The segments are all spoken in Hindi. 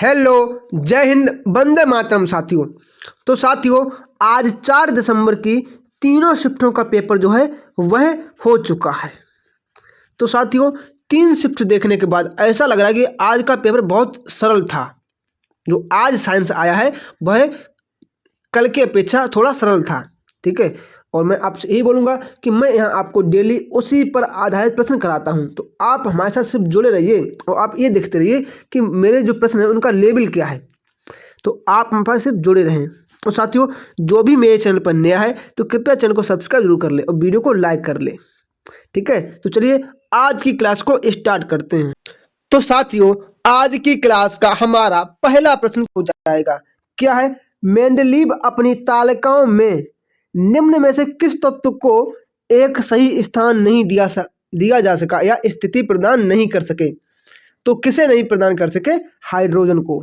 हेलो, जय हिंद, वंदे मातरम साथियों। तो साथियों, आज 4 दिसंबर की तीनों शिफ्टों का पेपर जो है वह हो चुका है। तो साथियों, 3 शिफ्ट देखने के बाद ऐसा लग रहा है कि आज का पेपर बहुत सरल था। जो आज साइंस आया है वह कल की अपेक्षा थोड़ा सरल था। ठीक है, और मैं आपसे यही बोलूँगा कि मैं यहाँ आपको डेली उसी पर आधारित प्रश्न कराता हूँ। तो आप हमारे साथ सिर्फ जुड़े रहिए और आप ये देखते रहिए कि मेरे जो प्रश्न हैं उनका लेवल क्या है। तो आप हमारे पास सिर्फ जुड़े रहें। और साथियों, जो भी मेरे चैनल पर नया है तो कृपया चैनल को सब्सक्राइब जरूर कर ले और वीडियो को लाइक कर ले। ठीक है, तो चलिए आज की क्लास को स्टार्ट करते हैं। तो साथियों, आज की क्लास का हमारा पहला प्रश्न हो जाएगा। क्या है? मेंडलीव अपनी तालिकाओं में निम्न में से किस तत्व को एक सही स्थान नहीं दिया जा सका या स्थिति प्रदान नहीं कर सके? तो किसे नहीं प्रदान कर सके? हाइड्रोजन को।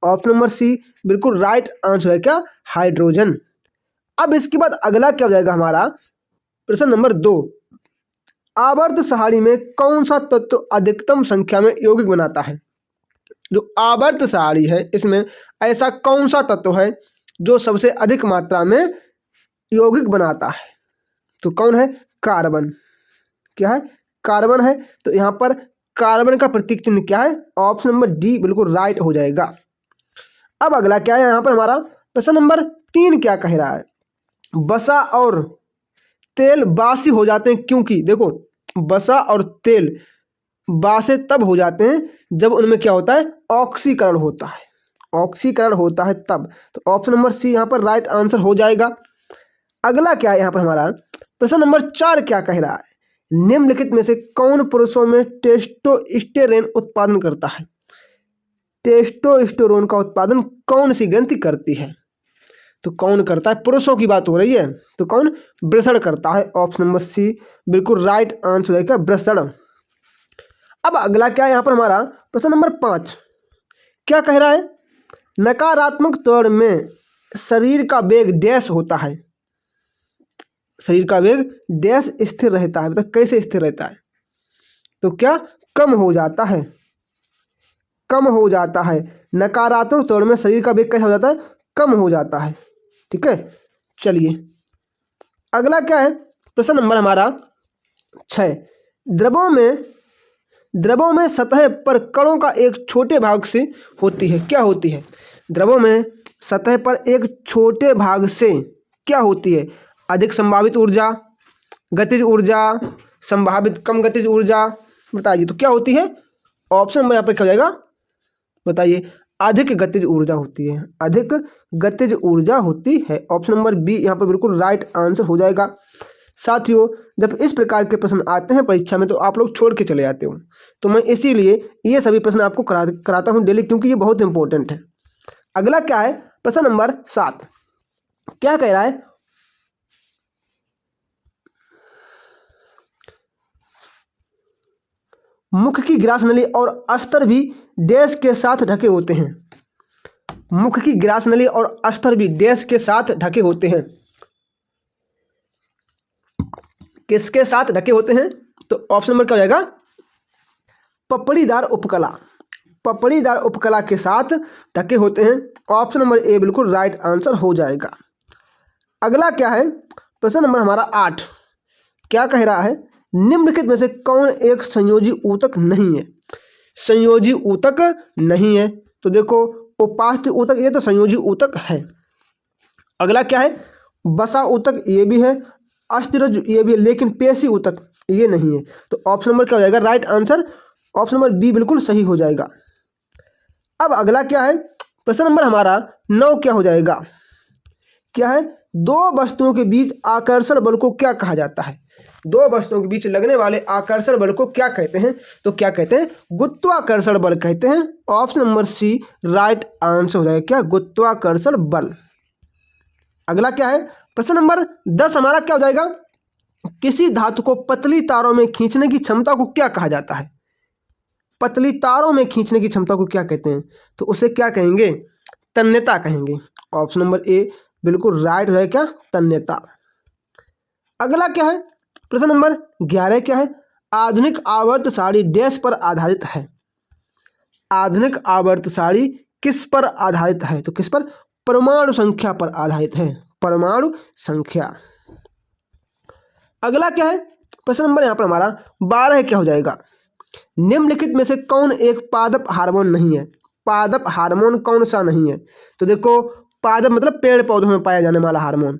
ऑप्शन नंबर सी बिल्कुल राइट आंसर है। क्या? हाइड्रोजन। अब इसके बाद अगला क्या हो जाएगा हमारा? प्रश्न नंबर 2। आवर्त सारणी में कौन सा तत्व अधिकतम संख्या में यौगिक बनाता है? जो आवर्त सारणी है इसमें ऐसा कौन सा तत्व है जो सबसे अधिक मात्रा में यौगिक बनाता है? तो कौन है? कार्बन। क्या है? कार्बन है। तो यहाँ पर कार्बन का प्रतीक चिन्ह क्या है? ऑप्शन नंबर डी बिल्कुल राइट हो जाएगा। अब अगला क्या है यहाँ पर हमारा? प्रश्न नंबर 3 क्या कह रहा है? वसा और तेल बासी हो जाते हैं क्योंकि देखो, वसा और तेल बासे तब हो जाते हैं जब उनमें क्या होता है? ऑक्सीकरण होता है। ऑक्सीकरण होता है तब। तो ऑप्शन नंबर सी यहाँ पर राइट आंसर हो जाएगा। अगला क्या है यहाँ पर हमारा? प्रश्न नंबर 4 क्या कह रहा है? निम्नलिखित में से कौन पुरुषों में टेस्टोस्टेरोन उत्पादन करता है? टेस्टोस्टेरोन का उत्पादन कौन सी ग्रंथि करती है? तो कौन करता है? पुरुषों की बात हो रही है। तो कौन? वृषण करता है। ऑप्शन नंबर सी बिल्कुल राइट आंसर है। क्या? वृषण। अब अगला क्या है यहाँ पर हमारा? प्रश्न नंबर 5 क्या कह रहा है? नकारात्मक त्वरण में शरीर का वेग डैश होता है। शरीर का वेग डैश स्थिर रहता है। मतलब कैसे स्थिर रहता है? तो क्या? कम हो जाता है। कम हो जाता है। नकारात्मक त्वरण में शरीर का वेग कैसा हो जाता है? कम हो जाता है। ठीक है, चलिए अगला क्या है? प्रश्न नंबर हमारा 6। द्रवों में सतह पर कणों का एक छोटे भाग से होती है। क्या होती है? द्रवों में सतह पर एक छोटे भाग से क्या होती है? अधिक संभावित ऊर्जा, गतिज ऊर्जा, संभावित कम गतिज ऊर्जा। बताइए तो क्या होती है? ऑप्शन नंबर यहाँ पर क्या हो जाएगा? बताइए। अधिक गतिज ऊर्जा होती है। अधिक गतिज ऊर्जा होती है। ऑप्शन नंबर बी यहाँ पर बिल्कुल राइट आंसर हो जाएगा। साथियों, जब इस प्रकार के प्रश्न आते हैं परीक्षा में तो आप लोग छोड़ के चले जाते हो। तो मैं इसीलिए ये सभी प्रश्न आपको कराता हूँ डेली, क्योंकि ये बहुत इंपॉर्टेंट है। अगला क्या है? प्रश्न नंबर 7 क्या कह रहा है? मुख की ग्रास नली और अस्तर भी डैश के साथ ढके होते हैं। मुख की ग्रास नली और अस्तर भी डैश के साथ ढके होते हैं। किसके साथ ढके होते हैं? तो ऑप्शन नंबर क्या हो जाएगा? पपड़ीदार उपकला। पपड़ीदार उपकला के साथ ढके होते हैं। ऑप्शन नंबर ए बिल्कुल राइट आंसर हो जाएगा। अगला क्या है? प्रश्न नंबर हमारा 8 क्या कह रहा है? निम्नलिखित में से कौन एक संयोजी ऊतक नहीं है? संयोजी ऊतक नहीं है। तो देखो, उपास्थि ऊतक ये तो संयोजी ऊतक है। अगला क्या है? वसा ऊतक ये भी है, अस्थिरज्जु ये भी है, लेकिन पेशी ऊतक ये नहीं है। तो ऑप्शन नंबर क्या हो जाएगा? Right answer option number B बिल्कुल सही हो जाएगा। अब अगला क्या है? प्रश्न नंबर हमारा 9 क्या हो जाएगा? क्या है? दो वस्तुओं के बीच आकर्षण बल को क्या कहा जाता है? दो वस्तुओं के बीच लगने वाले आकर्षण बल को क्या कहते हैं? तो क्या कहते हैं? गुरुत्वाकर्षण बल कहते हैं। Option number C right answer हो जाएगा। क्या? गुरुत्वाकर्षण बल। अगला क्या है? प्रश्न नंबर 10 हमारा क्या हो जाएगा? किसी धातु को पतली तारों में खींचने की क्षमता को क्या कहा जाता है? पतली तारों में खींचने की क्षमता को क्या कहते हैं? तो उसे क्या कहेंगे? तन्यता कहेंगे। ऑप्शन नंबर ए बिल्कुल राइट है। क्या? तन्यता। अगला क्या है? प्रश्न नंबर 11 क्या है? आधुनिक आवर्त सारणी डैश पर आधारित है। आधुनिक आवर्त सारणी किस पर आधारित है? तो किस पर? परमाणु संख्या पर आधारित है, परमाणु संख्या। अगला क्या है? प्रश्न नंबर यहाँ पर हमारा 12 क्या हो जाएगा? निम्नलिखित में से कौन एक पादप हार्मोन नहीं है? पादप हार्मोन कौन सा नहीं है? तो देखो, पादप मतलब पेड़ पौधों में पाया जाने वाला हार्मोन,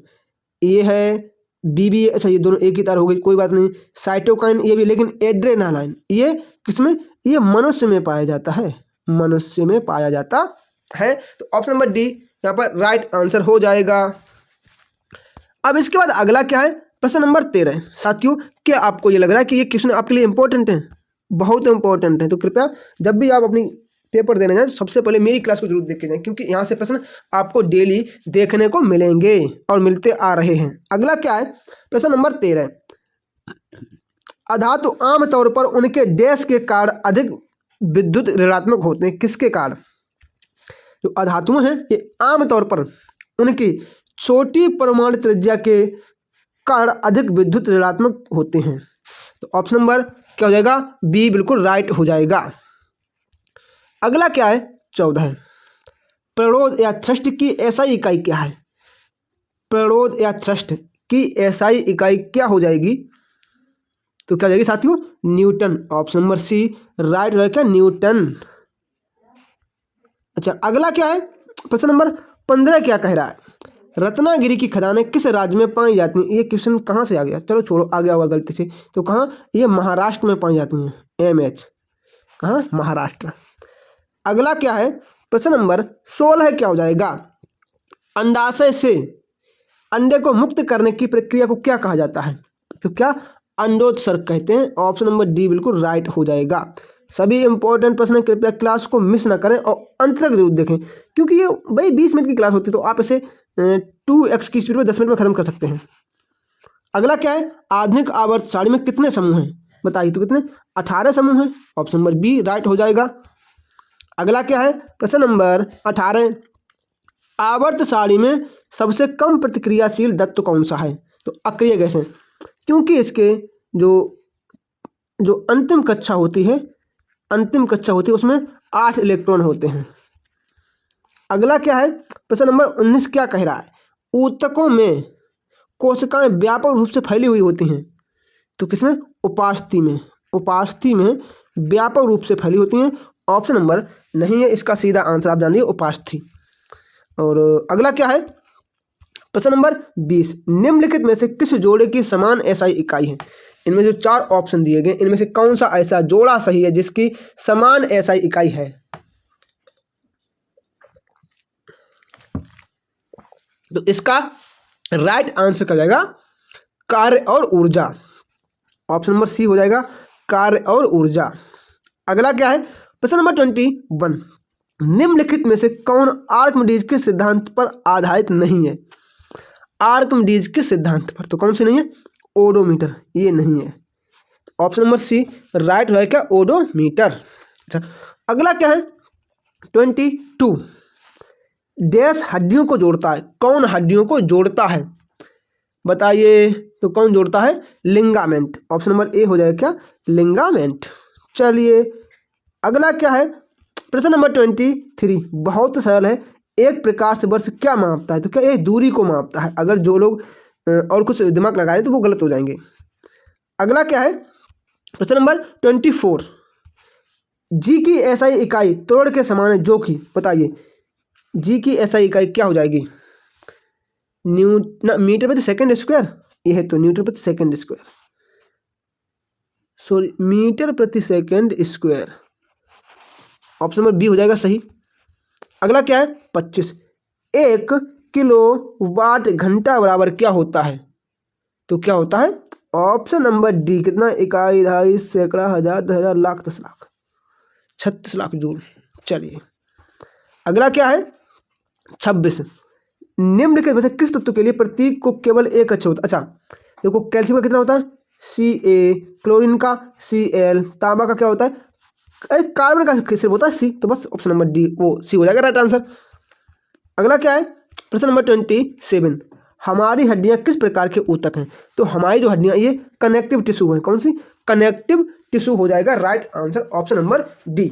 ये है बीबी। अच्छा, ये दोनों एक ही तार हो गई, कोई बात नहीं। साइटोकाइन ये भी, लेकिन एड्रेनालाइन ये किसमें? ये मनुष्य में पाया जाता है, मनुष्य में पाया जाता है। तो ऑप्शन नंबर डी यहाँ पर राइट आंसर हो जाएगा। अब इसके बाद अगला क्या है? प्रश्न नंबर 13। साथियों, क्या आपको ये लग रहा है कि ये क्वेश्चन आपके लिए इंपॉर्टेंट है? बहुत इंपॉर्टेंट है। तो कृपया जब भी आप अपनी पेपर देने जाएं, सबसे पहले मेरी क्लास को जरूर देख के जाएं, क्योंकि यहाँ से प्रश्न आपको डेली देखने को मिलेंगे और मिलते आ रहे हैं। अगला क्या है? प्रश्न नंबर 13। अधातु आमतौर पर उनके डैश के कारण अधिक विद्युत ऋणात्मक होते हैं। किसके कारण? जो अधातु हैं ये आमतौर पर उनकी छोटी परमाणु त्रिज्या के कारण अधिक विद्युत ऋणात्मक होते हैं। तो ऑप्शन नंबर क्या हो जाएगा? बी बिल्कुल राइट हो जाएगा। अगला क्या है? 14। प्रणोद या थ्रस्ट की एसआई इकाई क्या है? प्रणोद या थ्रस्ट की एसआई इकाई क्या हो जाएगी? तो क्या हो जाएगी साथियों? Newton. Option number C right हो जाएगा, न्यूटन। अच्छा, अगला क्या है? प्रश्न नंबर 15 क्या कह रहा है? रत्नागिरी की खदानें किस राज्य में पाई जाती हैं? ये क्वेश्चन कहाँ से आ गया? चलो छोड़ो, आ गया होगा गलती से। तो कहाँ? ये महाराष्ट्र में पाई जाती हैं। MH कहाँ? महाराष्ट्र। अगला क्या है? प्रश्न नंबर 16 क्या हो जाएगा? अंडाशय से अंडे को मुक्त करने की प्रक्रिया को क्या कहा जाता है? तो क्या? अंडोत्सर्ग कहते हैं। ऑप्शन नंबर डी बिल्कुल राइट हो जाएगा। सभी इंपॉर्टेंट प्रश्न कृपया क्लास को मिस ना करें और अंत तक जरूर देखें, क्योंकि ये भाई 20 मिनट की क्लास होती है, तो आप इसे 2x की स्पीड में 10 मिनट में खत्म कर सकते हैं। अगला क्या है? आधुनिक आवर्त सारणी में कितने समूह हैं? बताइए तो कितने? 18 समूह हैं। ऑप्शन नंबर बी राइट हो जाएगा। अगला क्या है? प्रश्न नंबर 18। आवर्त सारणी में सबसे कम प्रतिक्रियाशील तत्व कौन सा है? तो अक्रिय गैस है, क्योंकि इसके जो अंतिम कक्षा होती है उसमें 8 इलेक्ट्रॉन होते हैं। अगला क्या है? प्रश्न नंबर 19 क्या कह रहा है? ऊतकों में कोशिकाएं व्यापक रूप से फैली हुई होती हैं। तो किसमें? उपास्थि में। उपास्थि में व्यापक रूप से फैली होती हैं। ऑप्शन नंबर नहीं है इसका सीधा आंसर, आप जानिए उपास्थि। और अगला क्या है? प्रश्न नंबर 20। निम्नलिखित में से किस जोड़े की समान एसआई इकाई है? इनमें जो 4 ऑप्शन दिए गए, इनमें से कौन सा ऐसा जोड़ा सही है जिसकी समान एसआई इकाई है? तो इसका राइट आंसर क्या हो जाएगा? कार्य और ऊर्जा। ऑप्शन नंबर सी हो जाएगा, कार्य और ऊर्जा। अगला क्या है? प्रश्न नंबर 21। निम्नलिखित में से कौन आर्किमिडीज के सिद्धांत पर आधारित नहीं है? आर्किमिडीज के सिद्धांत पर तो कौन सी नहीं है? ओडोमीटर, ये नहीं है। ऑप्शन नंबर सी राइट है क्या? ओडोमीटर। अच्छा, अगला क्या है? 22। डैश हड्डियों को जोड़ता है। कौन हड्डियों को जोड़ता है? बताइए तो कौन जोड़ता है? लिंगामेंट। ऑप्शन नंबर ए हो जाएगा क्या? लिंगामेंट। चलिए अगला क्या है? प्रश्न नंबर 23 बहुत सरल है। एक प्रकार से वर्ष क्या मापता है? तो क्या ये दूरी को मापता है? अगर जो लोग और कुछ दिमाग लगा रहे तो वो गलत हो जाएंगे। अगला क्या है? प्रश्न नंबर 24। जी की एसआई इकाई तोड़ के समान है जो कि, बताइए जी की एसआई इकाई क्या हो जाएगी? मीटर प्रति सेकंड स्क्वायर। ये है तो न्यूटन प्रति सेकंड स्क्वायर, सॉरी मीटर प्रति second square. Option number B हो जाएगा सही। अगला क्या है? 25। 1 किलोवाट घंटा बराबर क्या होता है? तो क्या होता है? ऑप्शन नंबर डी कितना? इकाई, दहाई, सैकड़ा, हजार, 10,000, लाख, 10 लाख, 36 लाख जूल। चलिए अगला क्या है? 26। निम्नलिखित में से किस तत्व के लिए प्रतीक को केवल एक अक्षर होता है? अच्छा देखो, कैल्शियम का कितना होता है? Ca, क्लोरीन का Cl, तांबा का क्या होता है? अरे कार्बन का सिर्फ होता है C। तो बस ऑप्शन नंबर डी वो सी हो जाएगा राइट आंसर। अगला क्या है? प्रश्न नंबर 27। हमारी हड्डियां किस प्रकार के ऊतक हैं? तो हमारी जो हड्डियां ये कनेक्टिव टिश्यू हैं। कौन सी? कनेक्टिव टिश्यू हो जाएगा right answer, option number D.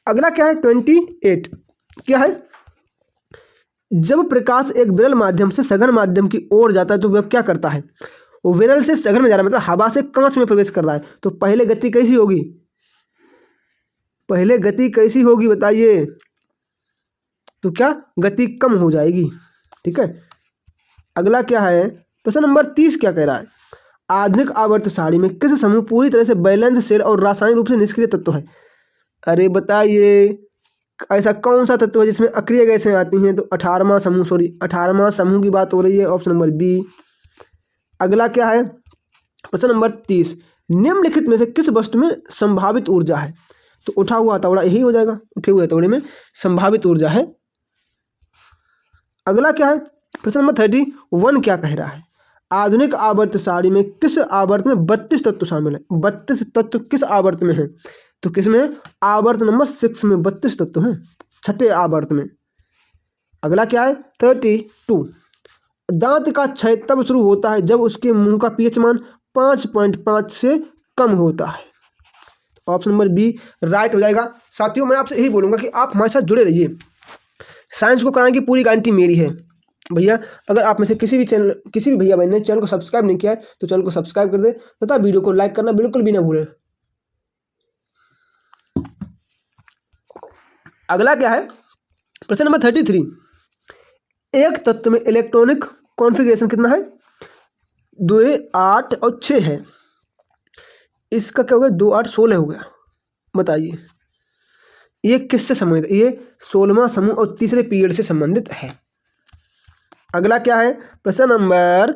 अगला क्या है 28, क्या है, जब प्रकाश एक विरल माध्यम से सघन माध्यम की ओर जाता है तो वह क्या करता है, वो विरल से सघन में जा रहा है, मतलब हवा से कांच में प्रवेश कर रहा है, तो पहले गति कैसी होगी, पहले गति कैसी होगी बताइए, तो क्या गति कम हो जाएगी। ठीक है, अगला क्या है प्रश्न नंबर 30 क्या कह रहा है, आधुनिक आवर्त सारणी में किस समूह पूरी तरह से बैलेंस शेल और रासायनिक रूप से निष्क्रिय तत्व है। अरे बताइए ऐसा कौन सा तत्व है जिसमें अक्रिय गैसें आती हैं, तो 18वां समूह, सॉरी 18वां समूह की बात हो रही है, ऑप्शन नंबर बी। अगला क्या है प्रश्न नंबर 30, निम्नलिखित में से किस वस्तु में संभावित ऊर्जा है, तो उठा हुआ हथौड़ा यही हो जाएगा, उठे हुए हथौड़े में संभावित ऊर्जा है। अगला क्या है प्रश्न नंबर 31 क्या कह रहा है, आधुनिक आवर्त सारणी में किस आवर्त में 32 तत्व शामिल है, 32 तत्व किस आवर्त में है, तो किसमें, आवर्त नंबर 6 में 32 तत्व हैं, छठे आवर्त में। अगला क्या है 32, दांत का क्षय तब शुरू होता है जब उसके मुंह का पीएच मान 5.5 से कम होता है, ऑप्शन नंबर बी राइट हो जाएगा। साथियों मैं आपसे यही बोलूँगा कि आप हमारे साथ जुड़े रहिए, साइंस को कराने की पूरी गारंटी मेरी है भैया। अगर आप में से किसी भी भैया बहन ने चैनल को सब्सक्राइब नहीं किया है तो चैनल को सब्सक्राइब कर दे तथा वीडियो को लाइक करना बिल्कुल भी ना भूलें। अगला क्या है प्रश्न नंबर 33, एक तत्व में इलेक्ट्रॉनिक कॉन्फ़िगरेशन कितना है, 2, 8 और 6 है, इसका क्या हो गया 2, 8, 16 हो गया। बताइए ये किससे संबंधित है, ये 16वां समूह और तीसरे पीरियड से संबंधित है। अगला क्या है प्रश्न नंबर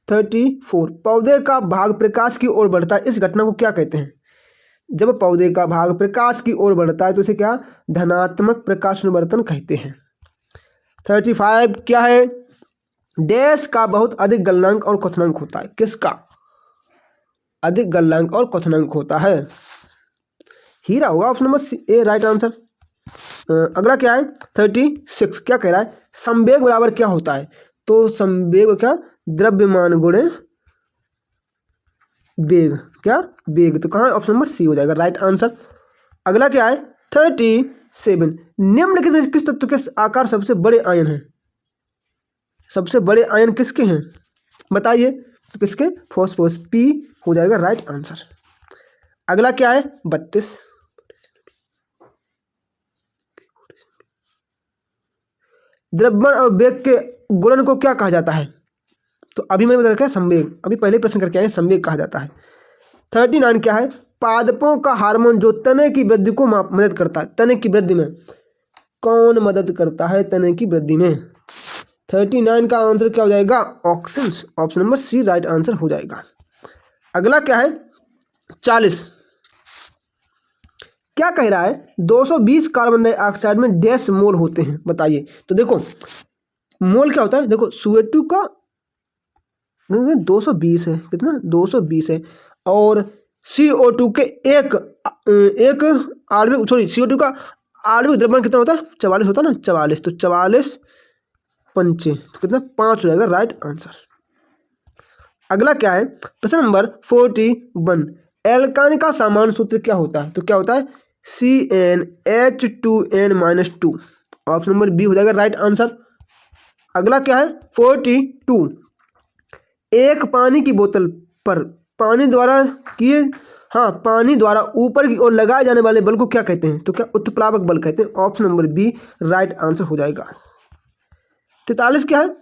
34, पौधे का भाग प्रकाश की ओर बढ़ता है, इस घटना को क्या कहते हैं। जब पौधे का भाग प्रकाश की ओर बढ़ता है तो इसे क्या धनात्मक प्रकाशानुवर्तन कहते हैं। 35 क्या है, डैश का बहुत अधिक गलनांक और क्वथनांक होता है, किसका अधिक गलनांक और क्वथनांक होता है, हीरा होगा, option number A right answer. अगला क्या है 36 क्या कह रहा है, संवेग बराबर क्या होता है, तो संवेग क्या द्रव्यमान गुणे वेग, क्या वेग, तो कहाँ ऑप्शन नंबर सी हो जाएगा राइट आंसर। अगला क्या है 37, निम्नलिखित में किस तत्व के आकार सबसे बड़े आयन हैं, सबसे बड़े आयन किसके हैं बताइए, तो किसके, फॉस्फोरस, पी हो जाएगा राइट आंसर। अगला क्या है 32, द्रव्यमान और वेग के गुणन को क्या कहा जाता है, तो अभी मैंने बता रखा है संवेग, अभी पहले प्रश्न करके आए संवेग कहा जाता है। 39 क्या है, पादपों का हार्मोन जो तने की वृद्धि को मदद करता है, तने की वृद्धि में कौन मदद करता है, तने की वृद्धि में। 39 का आंसर क्या हो जाएगा auxin, option number C right answer हो जाएगा। अगला क्या है 40, क्या कह रहा है 220 कार्बन डाइऑक्साइड में डैश मोल होते हैं बताइए, तो देखो मोल क्या होता है, देखो CO2 का 220 है, कितना 220 है, और CO2 के एक आणविक, सॉरी CO2 का आणविक द्रव्यमान कितना होता है 44 होता है ना, 44, तो 44 पंचे तो कितना 5 हो जाएगा राइट आंसर। अगला क्या है प्रश्न नंबर 41, एल्काइन का सामान्य सूत्र क्या होता है, तो क्या होता है CnH2n-2, ऑप्शन नंबर बी हो जाएगा राइट आंसर। अगला क्या है 42, एक पानी की बोतल पर पानी द्वारा ऊपर की ओर लगाए जाने वाले बल को क्या कहते हैं, तो क्या उत्प्लावक बल कहते हैं, option number B right answer हो जाएगा। 43 क्या है,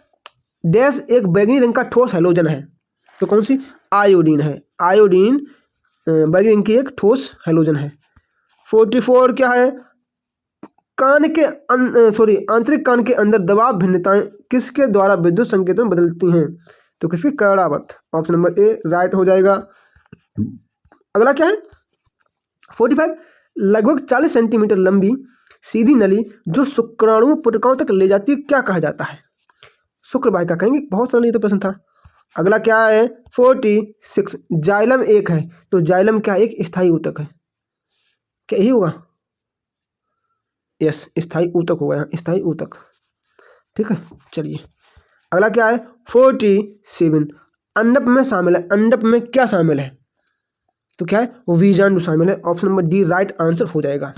डैश एक बैंगनी रंग का ठोस हैलोजन है, तो कौन सी, आयोडीन है, आयोडीन बैंगनी रंग की एक ठोस हैलोजन है। 44 क्या है, आंतरिक कान के अंदर दबाव भिन्नताएं किसके द्वारा विद्युत संकेतों में बदलती हैं, तो किसके कणावर्त, ऑप्शन नंबर ए राइट हो जाएगा। अगला क्या है 45, लगभग 40 सेंटीमीटर लंबी सीधी नली जो शुक्राणु पुटकाओं तक ले जाती है क्या कहा जाता है, शुक्रवाहिका कहेंगे, बहुत सरल ये तो प्रश्न था। अगला क्या है 46, जाइलम एक है, तो जाइलम क्या एक स्थायी ऊतक है, क्या यही होगा, यस स्थायी ऊतक होगा यहाँ, स्थायी ऊतक, ठीक है। चलिए अगला क्या है 47, अंडप में शामिल है, अंडप में क्या शामिल है, तो क्या है वो बीजाणु शामिल है, option number D right answer हो जाएगा।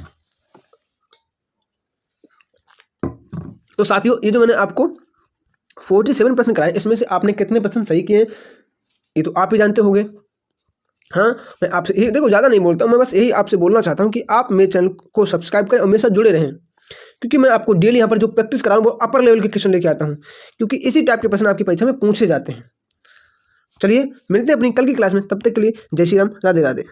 तो साथियों ये जो मैंने आपको 47 प्रश्न कराए, इसमें से आपने कितने प्रश्न सही किए ये तो आप ही जानते होंगे। हाँ, मैं आपसे यही देखो, ज़्यादा नहीं बोलता हूँ, मैं बस यही आपसे बोलना चाहता हूँ कि आप मेरे चैनल को सब्सक्राइब करें और मेरे साथ जुड़े रहें, क्योंकि मैं आपको डेली यहाँ पर जो प्रैक्टिस करा हूँ वो अपर लेवल के क्वेश्चन लेके आता हूँ, क्योंकि इसी टाइप के प्रश्न आपकी परीक्षा में पूछे जाते हैं। चलिए मिलते हैं अपनी कल की क्लास में, तब तक के लिए जय श्री राम, राधे राधे।